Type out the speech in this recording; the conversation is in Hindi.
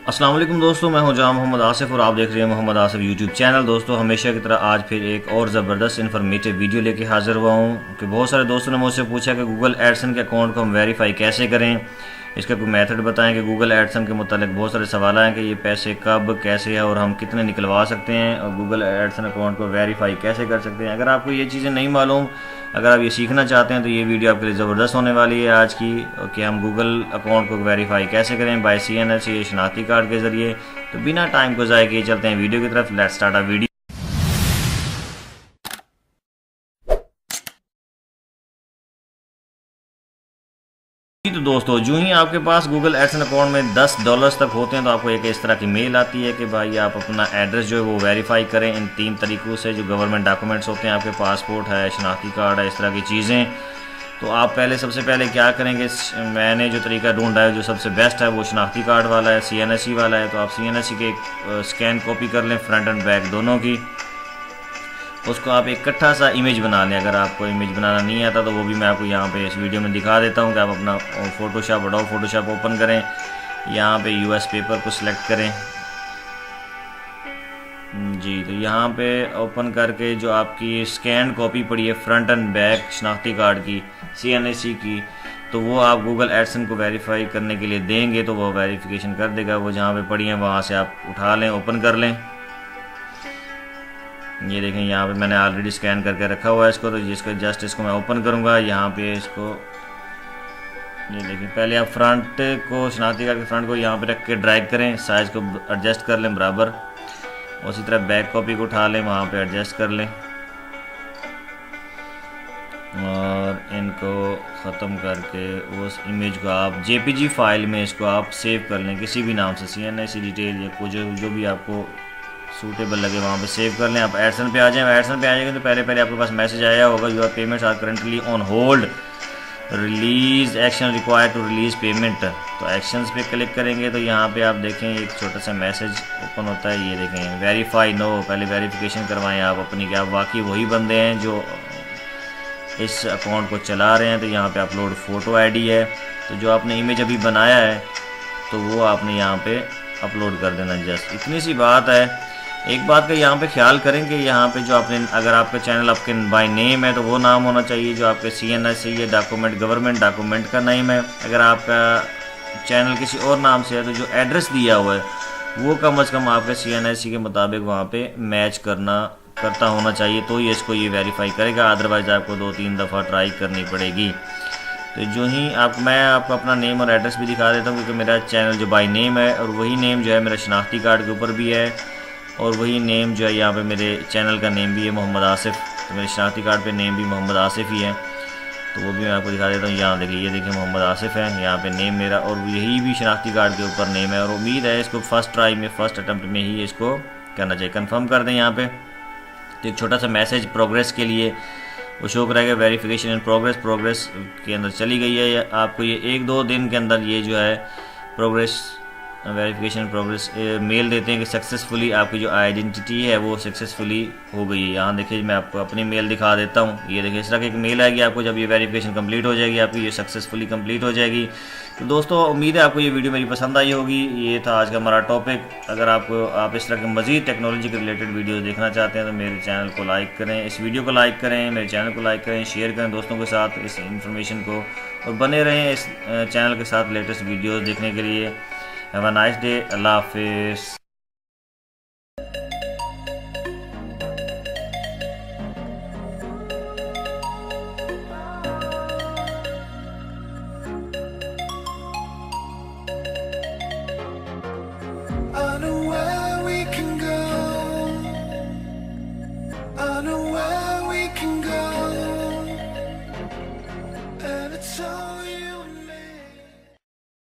अस्सलाम वालेकुम दोस्तों, मैं हूं जाम मोहम्मद आसिफ और आप देख रहे हैं मोहम्मद आसिफ यूट्यूब चैनल। दोस्तों, हमेशा की तरह आज फिर एक और ज़बरदस्त इन्फॉर्मेटिव वीडियो लेके हाज़िर हुआ हूं कि बहुत सारे दोस्तों ने मुझसे पूछा कि गूगल एडसन के अकाउंट को हम वेरीफाई कैसे करें, इसका कोई मेथड बताएं। कि गूगल एडसन के मुतालिक बहुत सारे सवाल हैं कि ये पैसे कब, कैसे है और हम कितने निकलवा सकते हैं और गूगल एडसन अकाउंट को वेरीफाई कैसे कर सकते हैं। अगर आपको ये चीज़ें नहीं मालूम, अगर आप ये सीखना चाहते हैं तो ये वीडियो आपके लिए ज़बरदस्त होने वाली है आज की, कि हम गूगल अकाउंट को वेरीफाई कैसे करें बाय CNS या शनाख्ती कार्ड के ज़रिए। तो बिना टाइम को ज़ाया किए चलते हैं वीडियो की तरफ। Let's start a video. तो दोस्तों, जो ही आपके पास गूगल एडसन अकाउंट में $10 तक होते हैं तो आपको एक इस तरह की मेल आती है कि भाई आप अपना एड्रेस जो है वो वेरीफाई करें इन 3 तरीक़ों से। जो गवर्नमेंट डॉक्यूमेंट्स होते हैं, आपके पासपोर्ट है, शनाख्ती कार्ड है, इस तरह की चीज़ें। तो आप सबसे पहले क्या करेंगे, मैंने जो तरीका ढूंढा है जो सबसे बेस्ट है वो शनाख्ती कार्ड वाला है, CNSE वाला है। तो आप CNSE के स्कैन कॉपी कर लें, फ्रंट एंड बैक दोनों की। उसको आप एक इकट्ठा सा इमेज बना लें। अगर आपको इमेज बनाना नहीं आता तो वो भी मैं आपको यहाँ पे इस वीडियो में दिखा देता हूँ कि आप अपना फ़ोटोशॉप अडोब फ़ोटोशॉप ओपन करें, यहाँ पे US पेपर को सिलेक्ट करें जी। तो यहाँ पे ओपन करके जो आपकी स्कैन कॉपी पड़ी है फ्रंट एंड बैक शनाख्ती कार्ड की, CNSE की, तो वो आप गूगल एडसन को वेरीफाई करने के लिए देंगे तो वो वेरिफिकेशन कर देगा। वो जहाँ पे पड़ी है वहाँ से आप उठा लें, ओपन कर लें। ये देखें, यहाँ पे मैंने ऑलरेडी स्कैन करके रखा हुआ है इसको। तो जस्ट इसको मैं ओपन करूँगा। यहाँ पे इसको ये देखें, पहले आप फ्रंट को, शनाख्ती कार्ड के फ्रंट को यहाँ पे रख के ड्रैग करें, साइज़ को एडजस्ट कर लें बराबर। उसी तरह बैक कॉपी को उठा लें, वहाँ पे एडजस्ट कर लें और इनको ख़त्म करके उस इमेज को आप JPG फाइल में इसको आप सेव कर लें किसी भी नाम से, CNSE डिटेल या कुछ जो भी आपको सूटेबल लगे वहाँ पे सेव कर लें। आप एडसन पे आ जाएं। एडसन पे आ जाएंगे तो पहले आपके पास मैसेज आया होगा, your payments are currently on hold, release action required to release payment. तो एक्शंस पे क्लिक करेंगे तो यहाँ पे आप देखें एक छोटा सा मैसेज ओपन होता है। ये देखें, वेरीफाई नो, पहले वेरिफिकेशन करवाएं आप अपनी कि आप वाकई वही बंदे हैं जो इस अकाउंट को चला रहे हैं। तो यहाँ पे अपलोड फ़ोटो ID है, तो जो आपने इमेज अभी बनाया है तो वो आपने यहाँ पे अपलोड कर देना। जस्ट इतनी सी बात है। एक बात का यहाँ पे ख्याल करें कि यहाँ पे जो आपने, अगर आपका चैनल आपके बाय नेम है तो वो नाम होना चाहिए जो आपके CNSE या डॉक्यूमेंट, गवर्नमेंट डॉक्यूमेंट का नेम है। अगर आपका चैनल किसी और नाम से है तो जो एड्रेस दिया हुआ है वो कम अज़ कम आपके CNSE के मुताबिक वहाँ पे मैच करता होना चाहिए, तो ये इसको ये वेरीफाई करेगा। अदरवाइज़ आपको 2-3 दफ़ा ट्राई करनी पड़ेगी। तो जो ही मैं आपको अपना नेम और एड्रेस भी दिखा देता हूँ, क्योंकि मेरा चैनल जो बाय नेम है और वही नेम जो है मेरा शनाख्ती कार्ड के ऊपर भी है और वही नेम जो है यहाँ पे मेरे चैनल का नेम भी है मोहम्मद आसिफ। तो मेरे शनाख्ती कार्ड पे नेम भी मोहम्मद आसिफ ही है, तो वो भी मैं आपको दिखा देता हूँ। यहाँ देखिए, ये देखिए मोहम्मद आसिफ है यहाँ पे नेम मेरा, और यही भी शनाख्ती कार्ड के ऊपर नेम है। और उम्मीद है इसको फर्स्ट ट्राई में, फर्स्ट अटैम्प्ट में ही इसको करना चाहिए। कन्फर्म कर दें यहाँ पर। तो एक छोटा सा मैसेज प्रोग्रेस के लिए वो शो कराएगा, वेरिफिकेशन इन प्रोग्रेस के अंदर चली गई है। आपको ये 1-2 दिन के अंदर ये जो है प्रोग्रेस, वेरिफिकेशन प्रोग्रेस मेल देते हैं कि सक्सेसफुली आपकी जो आइडेंटिटी है वो सक्सेसफुली हो गई है। यहाँ देखिए, मैं आपको अपनी मेल दिखा देता हूँ। ये देखिए, इस तरह की एक मेल आएगी आपको जब ये वेरिफिकेशन कंप्लीट हो जाएगी, आपकी ये सक्सेसफुली कंप्लीट हो जाएगी। तो दोस्तों, उम्मीद है आपको ये वीडियो मेरी पसंद आई होगी। ये था आज का हमारा टॉपिक। अगर आप इस तरह के मज़ीद टेक्नोलॉजी के रिलेटेड वीडियोस देखना चाहते हैं तो मेरे चैनल को लाइक करें, इस वीडियो को लाइक करें, मेरे चैनल को लाइक करें, शेयर करें दोस्तों के साथ इस इंफॉर्मेशन को, और बने रहें इस चैनल के साथ लेटेस्ट वीडियोज़ देखने के लिए। Have a nice day. अल्लाह हाफिज़। I know where we can go. I know where we can go. And it's all